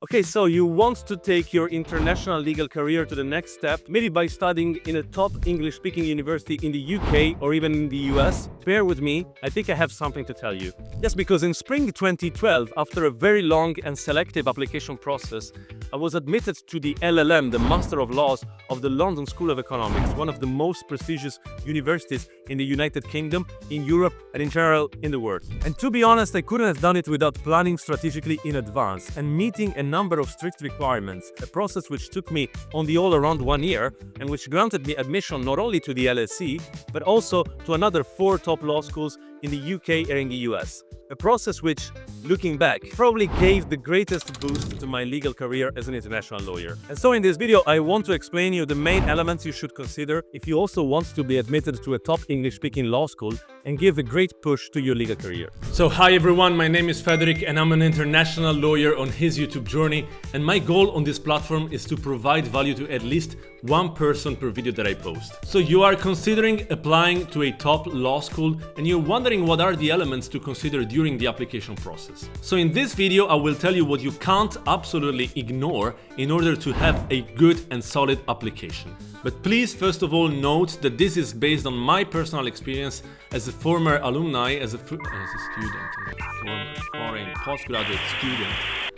Okay, so you want to take your international legal career to the next step, maybe by studying in a top English-speaking university in the UK or even in the US? Bear with me, I think I have something to tell you. Yes, because in spring 2012, after a very long and selective application process, I was admitted to the LLM, the Master of Laws of the London School of Economics, one of the most prestigious universities in the United Kingdom, in Europe, and in general in the world. And to be honest, I couldn't have done it without planning strategically in advance and meeting a number of strict requirements, a process which took me on the all around 1 year and which granted me admission not only to the LSE, but also to another 4 top law schools in the UK and in the US. A process which, looking back, probably gave the greatest boost to my legal career as an international lawyer. And so in this video, I want to explain you the main elements you should consider if you also want to be admitted to a top English-speaking law school and give a great push to your legal career. So hi everyone, my name is Federich and I'm an international lawyer on his YouTube journey, and my goal on this platform is to provide value to at least one person per video that I post. So you are considering applying to a top law school and you're wondering what are the elements to consider during the application process. So in this video I will tell you what you can't absolutely ignore in order to have a good and solid application. But please first of all note that this is based on my personal experience as a former alumni, as a former foreign postgraduate student.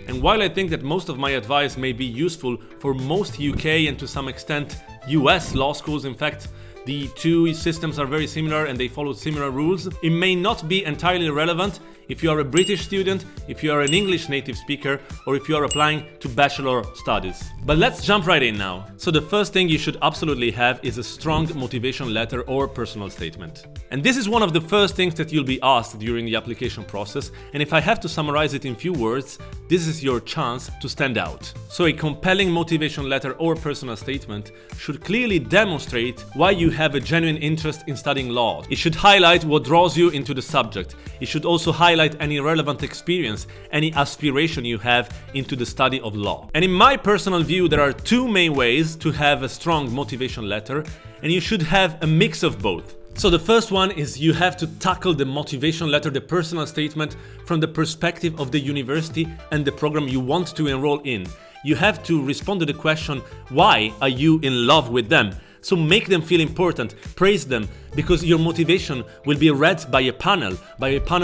And while I think that most of my advice may be useful for most UK and to some extent US law schools, in fact, the two systems are very similar and they follow similar rules, it may not be entirely relevant if you are a British student, if you are an English native speaker, or if you are applying to bachelor studies. But let's jump right in now. So the first thing you should absolutely have is a strong motivation letter or personal statement. And this is one of the first things that you'll be asked during the application process, and if I have to summarize it in few words, this is your chance to stand out. So a compelling motivation letter or personal statement should clearly demonstrate why you have a genuine interest in studying law. It should highlight what draws you into the subject. It should also highlight any relevant experience, any aspiration you have into the study of law. And in my personal view, there are two main ways to have a strong motivation letter, and you should have a mix of both. So the first one is you have to tackle the motivation letter, the personal statement, from the perspective of the university and the program you want to enroll in. You have to respond to the question, why are you in love with them? So make them feel important, praise them, because your motivation will be read by a panel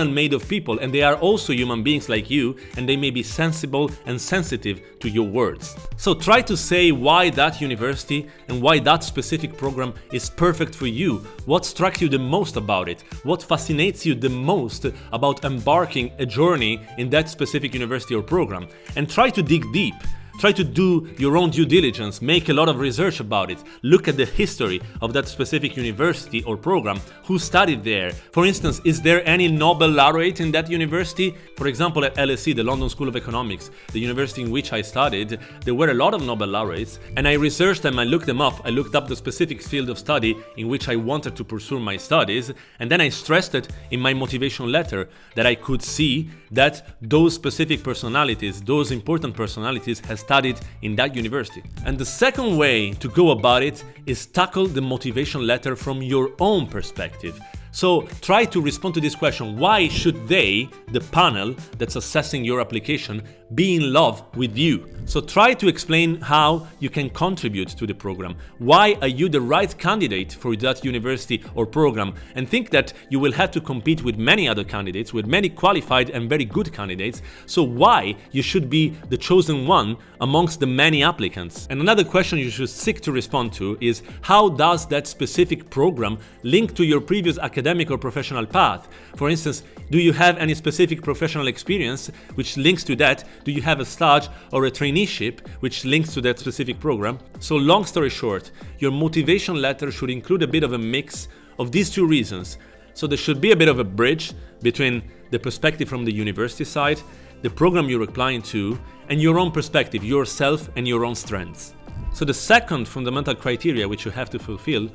made of people, and they are also human beings like you, and they may be sensible and sensitive to your words. So try to say why that university and why that specific program is perfect for you, what struck you the most about it, what fascinates you the most about embarking a journey in that specific university or program, and try to dig deep. Try to do your own due diligence, make a lot of research about it, look at the history of that specific university or program, who studied there. For instance, is there any Nobel laureate in that university? For example, at LSE, the London School of Economics, the university in which I studied, there were a lot of Nobel laureates, and I researched them, I looked them up, I looked up the specific field of study in which I wanted to pursue my studies, and then I stressed it in my motivation letter that I could see that those specific personalities, those important personalities, has studied in that university. And the second way to go about it is tackle the motivation letter from your own perspective. So try to respond to this question: why should they, the panel that's assessing your application, be in love with you? So try to explain how you can contribute to the program. Why are you the right candidate for that university or program? And think that you will have to compete with many other candidates, with many qualified and very good candidates. So why you should be the chosen one amongst the many applicants? And another question you should seek to respond to is: how does that specific program link to your previous academic or professional path? For instance, do you have any specific professional experience which links to that? Do you have a stage or a traineeship which links to that specific program? So long story short, your motivation letter should include a bit of a mix of these two reasons. So there should be a bit of a bridge between the perspective from the university side, the program you're applying to, and your own perspective, yourself and your own strengths. So the second fundamental criteria which you have to fulfill,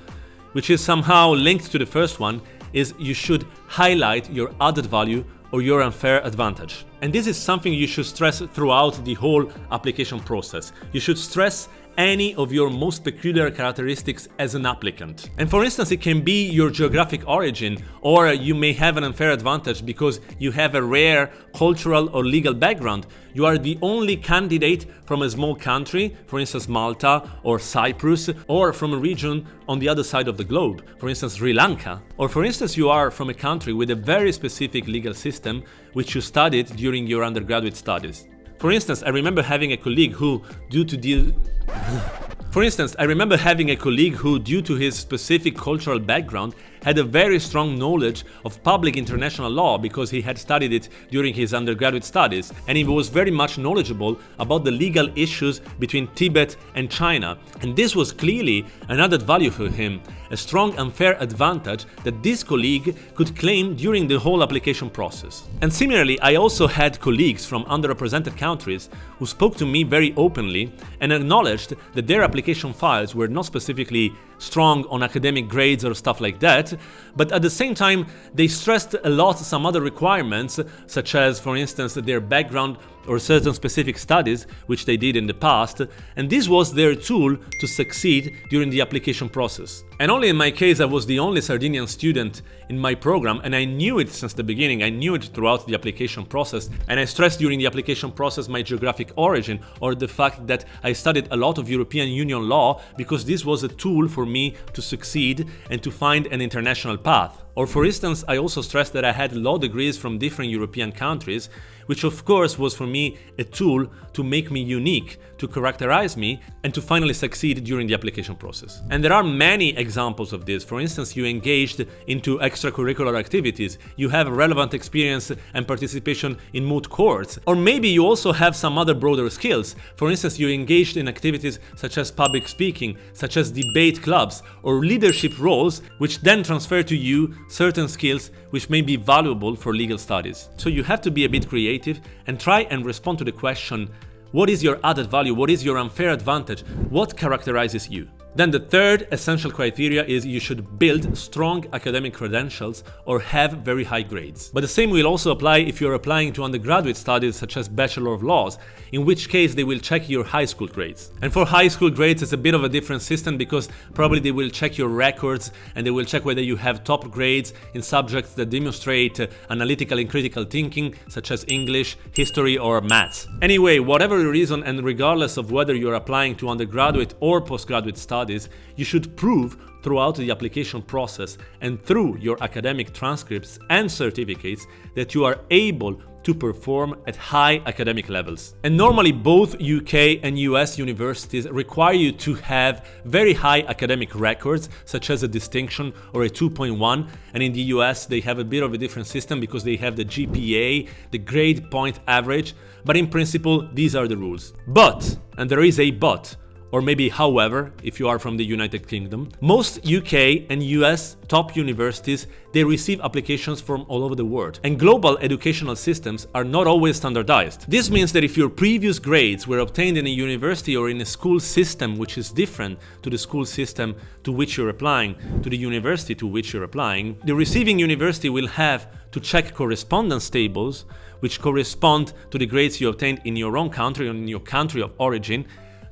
which is somehow linked to the first one, is you should highlight your added value or your unfair advantage. And this is something you should stress throughout the whole application process. You should stress any of your most peculiar characteristics as an applicant. And for instance, it can be your geographic origin, or you may have an unfair advantage because you have a rare cultural or legal background. You are the only candidate from a small country, for instance Malta or Cyprus, or from a region on the other side of the globe, for instance Sri Lanka. Or for instance you are from a country with a very specific legal system which you studied during your undergraduate studies. For instance, I remember having a colleague who, due to his specific cultural background, had a very strong knowledge of public international law because he had studied it during his undergraduate studies, and he was very much knowledgeable about the legal issues between Tibet and China. And this was clearly an added value for him, a strong unfair advantage that this colleague could claim during the whole application process. And similarly, I also had colleagues from underrepresented countries who spoke to me very openly and acknowledged that their application files were not specifically strong on academic grades or stuff like that, but at the same time they stressed a lot some other requirements, such as for instance their background or certain specific studies which they did in the past, and this was their tool to succeed during the application process. And only in my case I was the only Sardinian student in my program, and I knew it since the beginning. I knew it throughout the application process, and I stressed during the application process my geographic origin, or the fact that I studied a lot of European Union law because this was a tool for me to succeed and to find an international path. Or for instance, I also stressed that I had law degrees from different European countries, which of course was for me a tool to make me unique, to characterize me, and to finally succeed during the application process. And there are many examples of this. For instance, you engaged into extracurricular activities, you have relevant experience and participation in moot courts, or maybe you also have some other broader skills. For instance, you engaged in activities such as public speaking, such as debate clubs, or leadership roles, which then transfer to you certain skills which may be valuable for legal studies. So you have to be a bit creative and try and respond to the question, what is your added value? What is your unfair advantage? What characterizes you? Then the third essential criteria is you should build strong academic credentials or have very high grades. But the same will also apply if you're applying to undergraduate studies such as Bachelor of Laws, in which case they will check your high school grades. And for high school grades it's a bit of a different system because probably they will check your records and they will check whether you have top grades in subjects that demonstrate analytical and critical thinking such as English, history or maths. Anyway, whatever the reason and regardless of whether you're applying to undergraduate or postgraduate studies, you should prove throughout the application process and through your academic transcripts and certificates that you are able to perform at high academic levels. And normally both UK and US universities require you to have very high academic records, such as a distinction or a 2.1, and in the US they have a bit of a different system because they have the GPA, the grade point average, but in principle these are the rules. But, and there is a but, or maybe however, if you are from the United Kingdom, most UK and US top universities, they receive applications from all over the world. And global educational systems are not always standardized. This means that if your previous grades were obtained in a university or in a school system which is different to the school system to which you're applying, to the university to which you're applying, the receiving university will have to check correspondence tables which correspond to the grades you obtained in your own country or in your country of origin,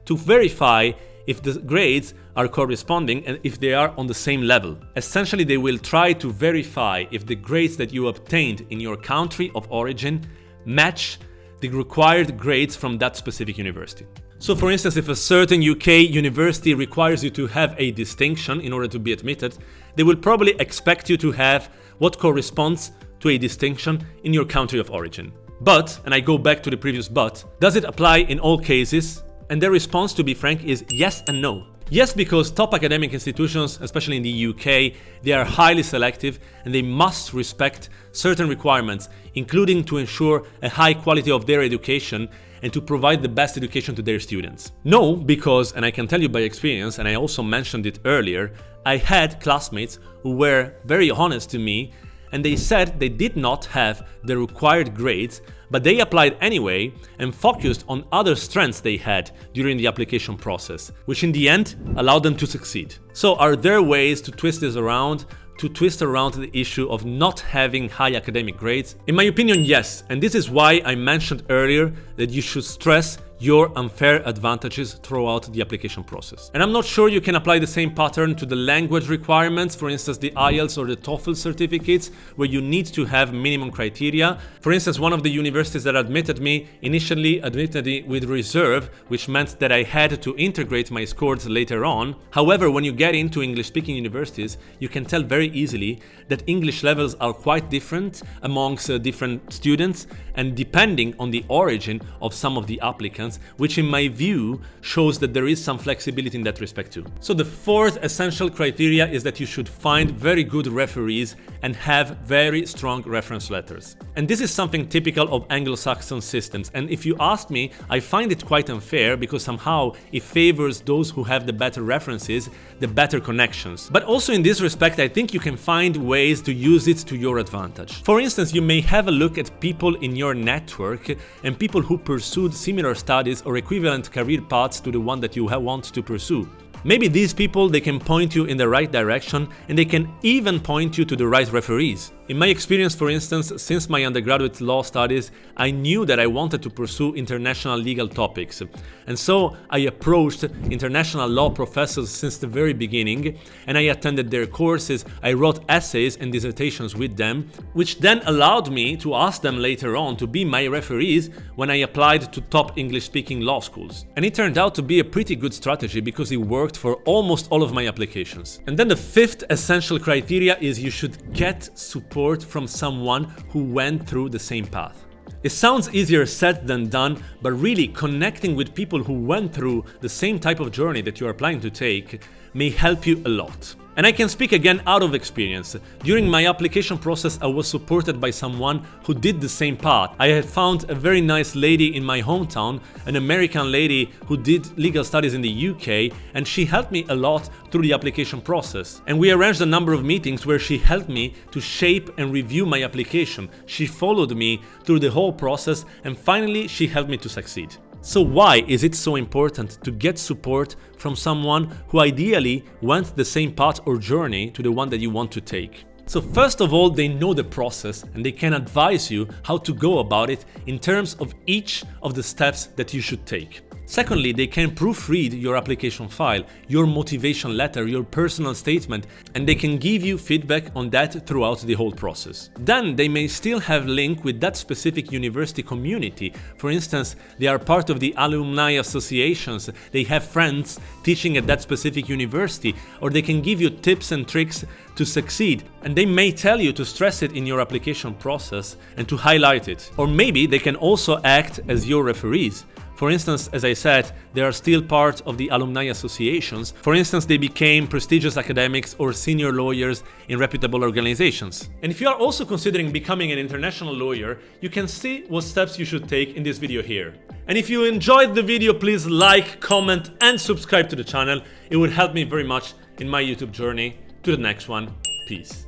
to verify if the grades are corresponding and if they are on the same level. Essentially, they will try to verify if the grades that you obtained in your country of origin match the required grades from that specific university. So for instance, if a certain UK university requires you to have a distinction in order to be admitted, they will probably expect you to have what corresponds to a distinction in your country of origin. But, and I go back to the previous but, does it apply in all cases? And their response, to be frank, is yes and no. Yes, because top academic institutions, especially in the UK, they are highly selective and they must respect certain requirements, including to ensure a high quality of their education and to provide the best education to their students. No, because, and I can tell you by experience, and I also mentioned it earlier, I had classmates who were very honest to me and they said they did not have the required grades, but they applied anyway and focused on other strengths they had during the application process, which in the end allowed them to succeed. So are there ways to twist this around, to twist around the issue of not having high academic grades? In my opinion, yes, and this is why I mentioned earlier that you should stress your unfair advantages throughout the application process. And I'm not sure you can apply the same pattern to the language requirements, for instance the IELTS or the TOEFL certificates, where you need to have minimum criteria. For instance, one of the universities that admitted me initially admitted me with reserve, which meant that I had to integrate my scores later on. However, when you get into English-speaking universities, you can tell very easily that English levels are quite different amongst different students, and depending on the origin of some of the applicants, which in my view shows that there is some flexibility in that respect too. So the fourth essential criteria is that you should find very good referees and have very strong reference letters. And this is something typical of Anglo-Saxon systems, and if you ask me, I find it quite unfair because somehow it favors those who have the better references, the better connections. But also in this respect, I think you can find ways to use it to your advantage. For instance, you may have a look at people in your network and people who pursued similar studies or equivalent career paths to the one that you want to pursue. Maybe these people, they can point you in the right direction, and they can even point you to the right referees. In my experience, for instance, since my undergraduate law studies, I knew that I wanted to pursue international legal topics. And so I approached international law professors since the very beginning, and I attended their courses, I wrote essays and dissertations with them, which then allowed me to ask them later on to be my referees when I applied to top English-speaking law schools. And it turned out to be a pretty good strategy because it worked for almost all of my applications. And then the fifth essential criteria is you should get support from someone who went through the same path. It sounds easier said than done, but really connecting with people who went through the same type of journey that you are planning to take may help you a lot. And I can speak again out of experience. During my application process, I was supported by someone who did the same path. I had found a very nice lady in my hometown, an American lady who did legal studies in the UK, and she helped me a lot through the application process. And we arranged a number of meetings where she helped me to shape and review my application. She followed me through the whole process, and finally she helped me to succeed. So why is it so important to get support from someone who ideally went the same path or journey to the one that you want to take? So first of all, they know the process and they can advise you how to go about it in terms of each of the steps that you should take. Secondly, they can proofread your application file, your motivation letter, your personal statement, and they can give you feedback on that throughout the whole process. Then they may still have link with that specific university community. For instance, they are part of the alumni associations, they have friends teaching at that specific university, or they can give you tips and tricks to succeed, and they may tell you to stress it in your application process and to highlight it. Or maybe they can also act as your referees. For instance, as I said, they are still part of the alumni associations. For instance, they became prestigious academics or senior lawyers in reputable organizations. And if you are also considering becoming an international lawyer, you can see what steps you should take in this video here. And if you enjoyed the video, please like, comment, and subscribe to the channel. It would help me very much in my YouTube journey. To the next one. Peace.